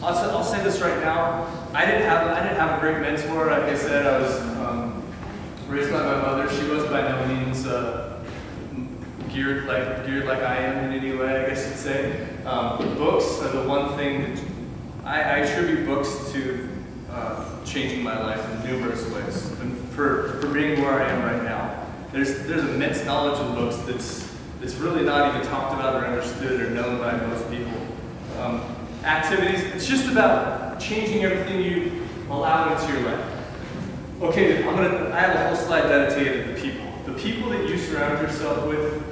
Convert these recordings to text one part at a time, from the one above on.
I'll say this right now. I didn't have a great mentor. Like I said, I was raised by my mother. She was by no means geared like I am in any way, I guess you'd say. Books are the one thing that I attribute books to changing my life in numerous ways. And for being where I am right now, there's immense knowledge in books that's really not even talked about or understood or known by most people. Activities, it's just about changing everything you allow into your life. Okay, I have a whole slide dedicated to the people. The people that you surround yourself with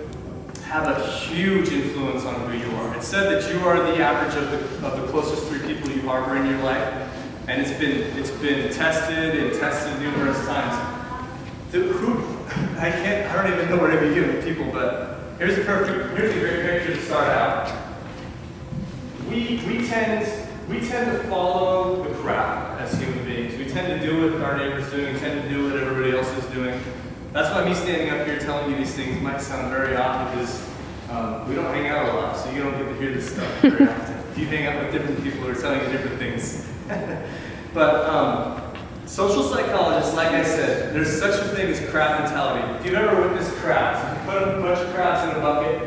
have a huge influence on who you are. It's said that you are the average of the closest 3 people you harbor in your life, and it's been tested numerous times. I don't even know where to begin with people, but here's a great picture to start out. We tend to follow the crowd as human beings. We tend to do what our neighbor's doing. We tend to do what everybody else is doing. That's why me standing up here telling you these things might sound very odd, because we don't hang out a lot, so you don't get to hear this stuff very often. You hang out with different people who are telling you different things. But social psychologists, like I said, there's such a thing as crowd mentality. If you've ever witnessed crowds, if you put a bunch of crowds in a bucket,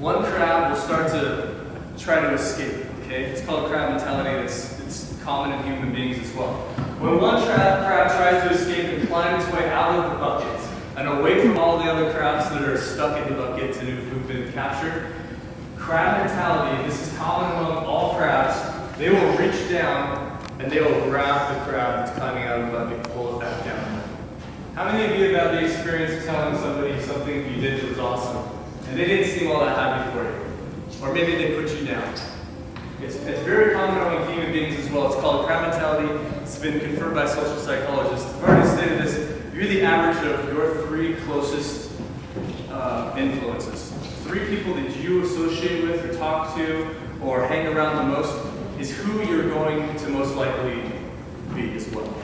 one crowd will start to try to escape. Okay, it's called crowd mentality. It's common in human beings as well. When one crowd tries to escape and climb its way out of the bucket and away from all the other crowds that are stuck in the bucket and who've been captured, crowd mentality, this is common among all crowds, they will reach down and they will grab the crowd that's climbing out of the bucket and pull it back down. How many of you have had the experience of telling somebody something you did that was awesome and they didn't seem all that happy for you? Or maybe they put you down. It's very common among human beings as well. It's called crowd mentality. It's been confirmed by social psychologists. I've already stated this. You're the average of your 3 closest influences. 3 people that you associate with or talk to or hang around the most is who you're going to most likely be as well.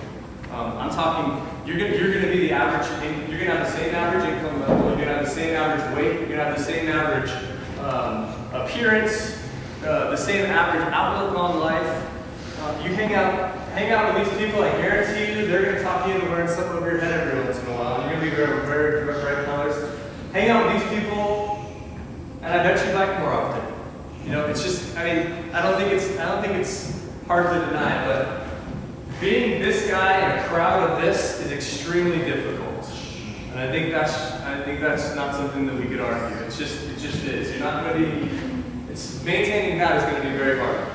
I'm talking, you're going to be the average, you're going to have the same average income level, you're going to have the same average weight, you're going to have the same average appearance, the same average outlook on life. You hang out with these people, I guarantee you, they're going to talk you into wearing something over your head every once in a while. You're going to be wearing very bright colors. Hang out with these people, and I bet you like more often. You know, it's just, I mean, I don't think it's hard to deny, but being this guy in a crowd of this is extremely difficult. And I think that's not something that we could argue. It just is. You're not going to be. Maintaining that is going to be very hard.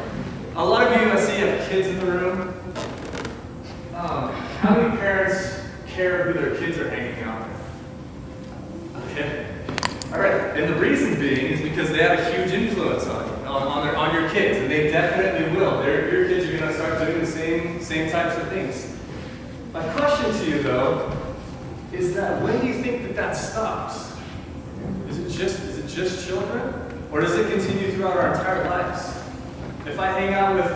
A lot of you I see have kids in the room. How many parents care who their kids are hanging out with? Okay. All right. And the reason being is because they have a huge influence on your kids, and they definitely will. Your kids are going to start doing the same types of things. My question to you, though, is that when do you think that stops? Is it just children? Or does it continue throughout our entire lives? If I hang out with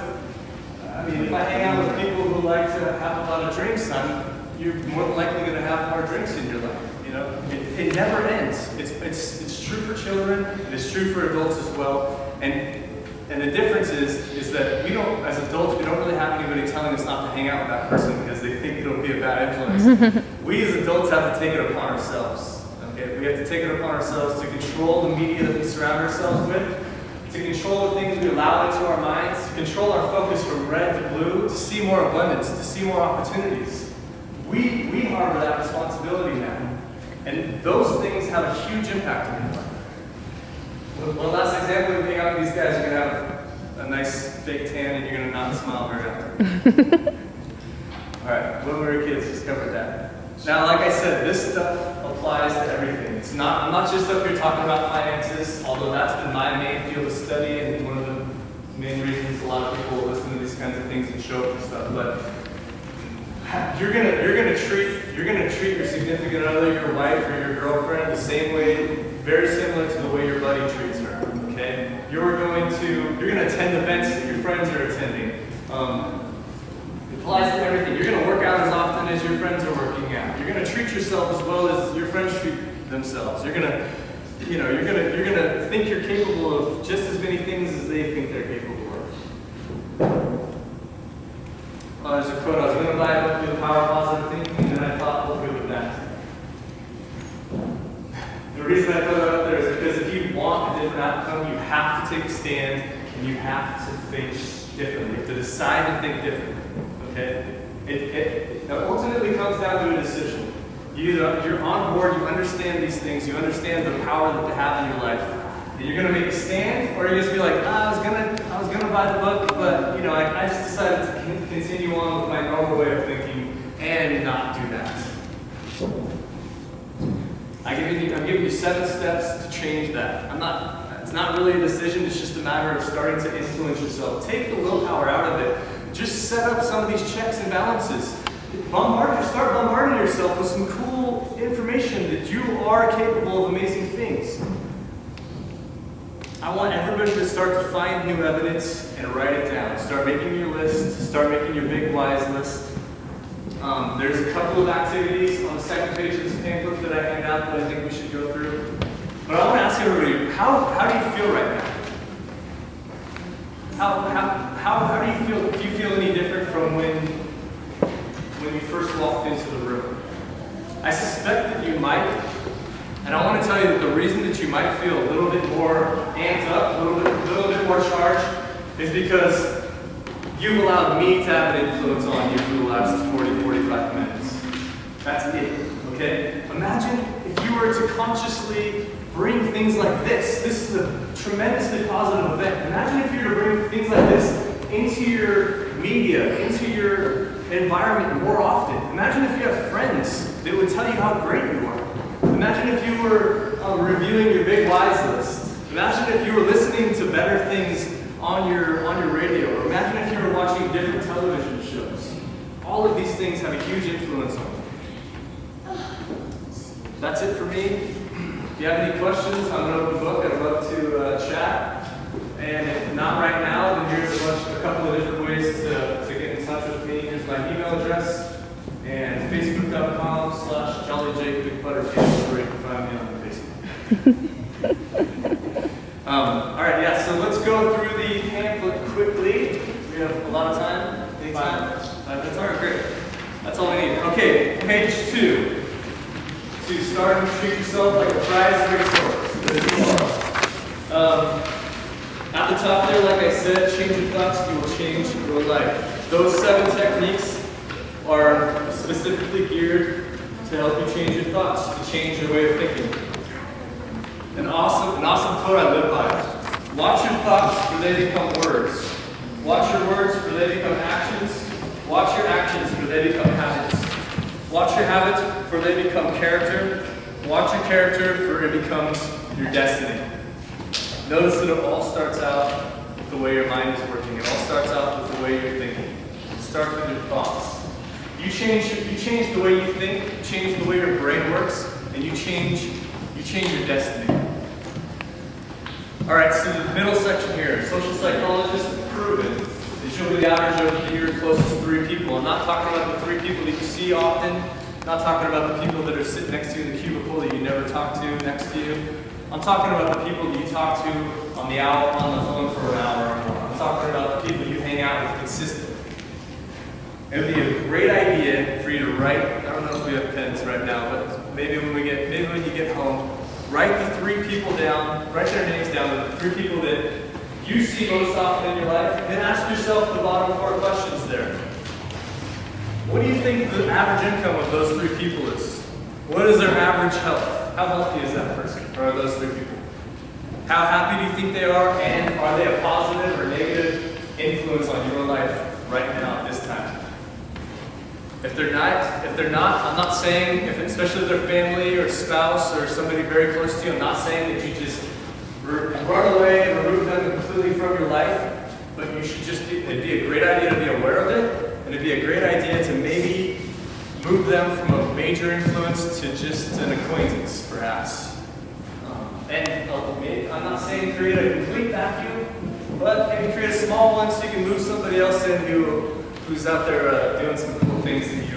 people who like to have a lot of drinks, you're more than likely going to have more drinks in your life. You know, it never ends. It's true for children. It's true for adults as well. And the difference is that we don't, as adults, we don't really have anybody telling us not to hang out with that person because they think it'll be a bad influence. We as adults have to take it upon ourselves. Okay? We have to take it upon ourselves to control the media that we surround ourselves with, to control the things we allow into our minds, to control our focus from red to blue, to see more abundance, to see more opportunities. We harbor that responsibility now. And those things have a huge impact on your life. One last example, we hang out with these guys, you're going to have a nice fake tan and you're going to not smile very often. All right, when we were kids, just covered that. Now, like I said, this stuff applies to everything. I'm not just up here talking about finances, although that's been my main field of study and one of the main reasons a lot of people listen to these kinds of things and show up and stuff. But you're gonna treat your significant other, your wife or your girlfriend, the same way, very similar to the way your buddy treats her. Okay, you're gonna attend events that your friends are attending. It applies to everything. You're gonna work out as often as your friends are working out. You're gonna treat yourself as well as your friends treat themselves. You're gonna think you're capable of just as many things as they think they're capable of. quote. I was going to buy a book, The Power of Positive Thinking, and then I thought, we'll go with that. The reason I put that up there is because if you want a different outcome, you have to take a stand and you have to think differently. You have to decide to think differently. Okay? It ultimately comes down to a decision. You're on board, you understand these things, you understand the power that they have in your life. And you're going to make a stand, or you're just be like, I was gonna buy the book, but I just decided to continue on with my normal way of thinking and not do that. I'm giving you 7 steps to change that. It's not really a decision, it's just a matter of starting to influence yourself. Take the willpower out of it. Just set up some of these checks and balances. Start bombarding yourself with some cool information that you are capable of amazing things. I want everybody to start to find new evidence and write it down. Start making your list. Start making your big whys list. There's a couple of activities on the second page of this pamphlet that I hand out that I think we should go through. But I want to ask everybody, how do you feel right now? How do you feel? Do you feel any different from when you first walked into the room? I suspect that you might, and I want to tell you that the reason that you might feel a little bit more amped up, a little bit more charged, is because you've allowed me to have an influence on you for the last 40, 45 minutes. That's it, okay? Imagine if you were to consciously bring things like this. This is a tremendously positive event. Imagine if you were to bring things like this into your media, into your environment more often. Imagine if you have friends that would tell you how great you are. Imagine if you were reviewing your big whys list. Imagine if you were listening to better things on your radio. Or imagine if you were watching different television shows. All of these things have a huge influence on you. That's it for me. If you have any questions, I'm an open book. I'd love to chat. And if not right now, then here's a couple of different ways to get in touch with me. Here's my email address and facebook.com/JollyJakeBigButterCake, where you can find me on Facebook. All right, yeah, so let's go through the pamphlet quickly. We have a lot of time. 5 minutes. 5 minutes? All right, great. That's all we need. Okay, page 2. To start and treat yourself like a prize racehorse. At the top there, like I said, change your thoughts, you will change your life. Those 7 techniques are specifically geared to help you change your thoughts, to change your way of thinking. An awesome quote I live by. Watch your thoughts, for they become words. Watch your words, for they become actions. Watch your actions, for they become habits. Watch your habits, for they become character. Watch your character, for it becomes your destiny. Notice that it all starts out with the way your mind is working. It all starts out with the way you're thinking. It starts with your thoughts. You change the way you think, you change the way your brain works, and you change your destiny. All right, so the middle section here, social psychologists have proven that you'll be the average of your closest 3 people. I'm not talking about the 3 people that you see often. I'm not talking about the people that are sitting next to you in the cubicle that you never talk to next to you. I'm talking about the people that you talk to on the phone for an hour or more. I'm talking about the people you hang out with consistently. It would be a great idea for you to write. I don't know if we have pens right now, but maybe when you get home, write the 3 people down, write their names down, the 3 people that you see most often in your life, and then ask yourself the bottom 4 questions there. What do you think the average income of those 3 people is? What is their average health? How healthy is that person, or are those 3 people? How happy do you think they are, and are they a positive or negative influence on your life right now at this time? If they're not, I'm not saying, especially their family or spouse or somebody very close to you, I'm not saying that you just run away and remove them completely from your life, but you should it'd be a great idea to be aware of it, and it'd be a great idea to maybe move them from a major influence to just an acquaintance, perhaps. I'm not saying create a complete vacuum, but maybe create a small one so you can move somebody else in who's out there doing some cool things that you